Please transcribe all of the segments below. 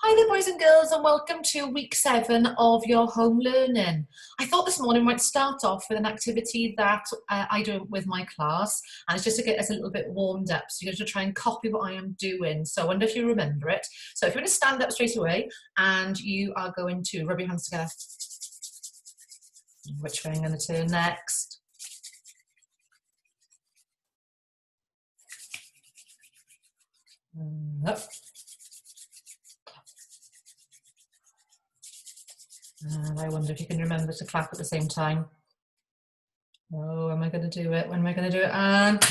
Hi there, boys and girls, and welcome to week 7 of your home learning. I thought this morning we might start off with an activity that I do with my class, and it's just to get us a little bit warmed up. So you're going to try and copy what I am doing. So I wonder if you remember it. So if you're going to stand up straight away, and you are going to rub your hands together. Which way I'm going to turn next? Up. And I wonder if you can remember to clap at the same time. Oh, am I going to do it? When am I going to do it? And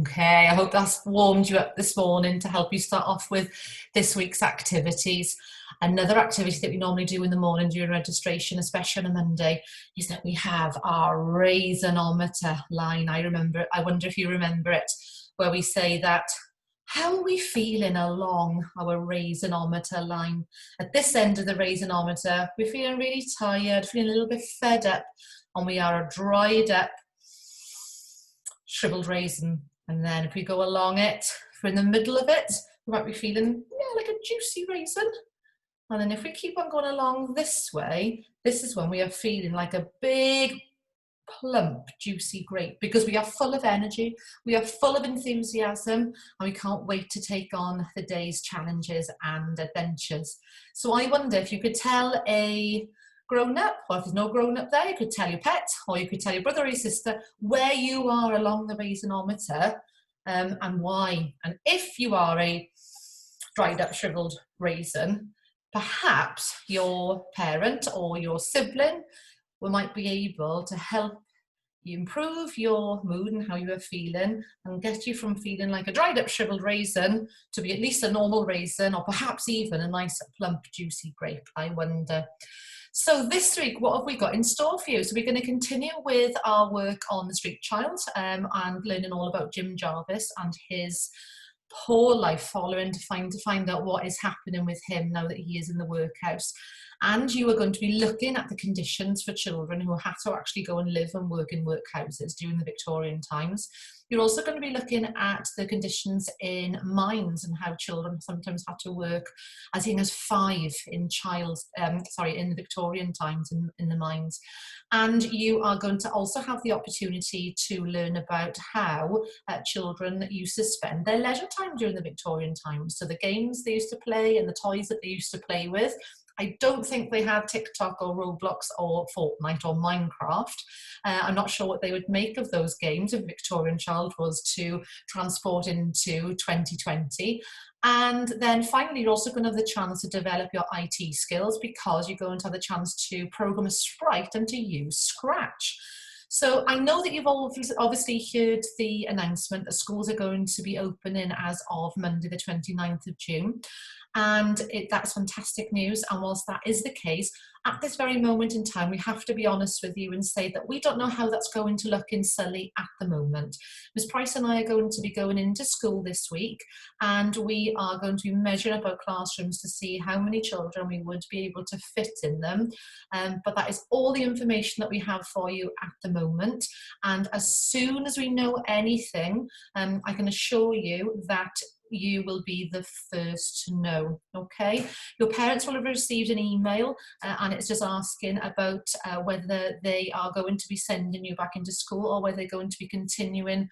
okay, I hope that's warmed you up this morning to help you start off with this week's activities. Another activity that we normally do in the morning during registration, especially on a Monday, is that we have our raisonometer line. I wonder if you remember it, where we say that, how are we feeling along our raisonometer line? At this end of the raisonometer, we're feeling really tired, feeling a little bit fed up, and we are a dried up, shriveled raisin. And then if we go along it, if we're in the middle of it, we might be feeling like a juicy raisin. And then if we keep on going along this way, this is when we are feeling like a big, plump, juicy grape, because we are full of energy, we are full of enthusiasm, and we can't wait to take on the day's challenges and adventures. So I wonder if you could tell a grown-up, or if there's no grown-up there, you could tell your pet, or you could tell your brother or your sister where you are along the raisonometer, and why. And if you are a dried up, shriveled raisin, perhaps your parent or your sibling might be able to help you improve your mood and how you are feeling, and get you from feeling like a dried up, shriveled raisin to be at least a normal raisin, or perhaps even a nice, plump, juicy grape, I wonder. So this week, what have we got in store for you? So we're going to continue with our work on the street child, and learning all about Jim Jarvis and his poor life following, to find out what is happening with him now that he is in the workhouse. And you are going to be looking at the conditions for children who had to actually go and live and work in workhouses during the Victorian times. You're also going to be looking at the conditions in mines and how children sometimes had to work as young as 5 in in the Victorian times in the mines. And you are going to also have the opportunity to learn about how children used to spend their leisure time during the Victorian times. So the games they used to play and the toys that they used to play with. I don't think they had TikTok or Roblox or Fortnite or Minecraft. I'm not sure what they would make of those games if a Victorian child was to transport into 2020. And then finally, you're also going to have the chance to develop your IT skills, because you're going to have the chance to program a sprite and to use Scratch. So I know that you've all obviously heard the announcement that schools are going to be opening as of Monday the 29th of June. And that's fantastic news. And whilst that is the case, at this very moment in time, we have to be honest with you and say that we don't know how that's going to look in Surrey at the moment. Ms Price and I are going to be going into school this week, and we are going to be measuring up our classrooms to see how many children we would be able to fit in them. But that is all the information that we have for you at the moment. And as soon as we know anything, I can assure you that you will be the first to know. Okay, your parents will have received an email, and it's just asking about whether they are going to be sending you back into school, or whether they're going to be continuing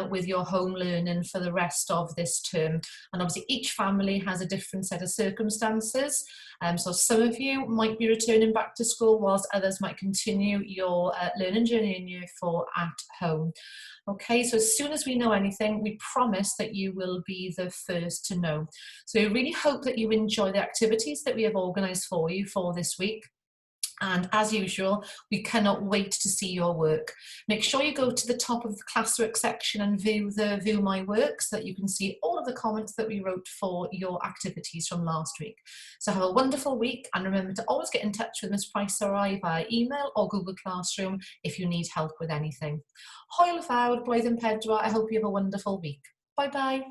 with your home learning for the rest of this term. And obviously each family has a different set of circumstances, so some of you might be returning back to school, whilst others might continue your learning journey in year 4 at home. Okay, so as soon as we know anything, we promise that you will be the first to know. So we really hope that you enjoy the activities that we have organised for you for this week. And as usual, we cannot wait to see your work. Make sure you go to the top of the classwork section and view my work, so that you can see all of the comments that we wrote for your activities from last week. So have a wonderful week, and remember to always get in touch with Miss Price or I via email or Google Classroom if you need help with anything. Hwyl fawr, blwyddyn pedwar. I hope you have a wonderful week. Bye bye.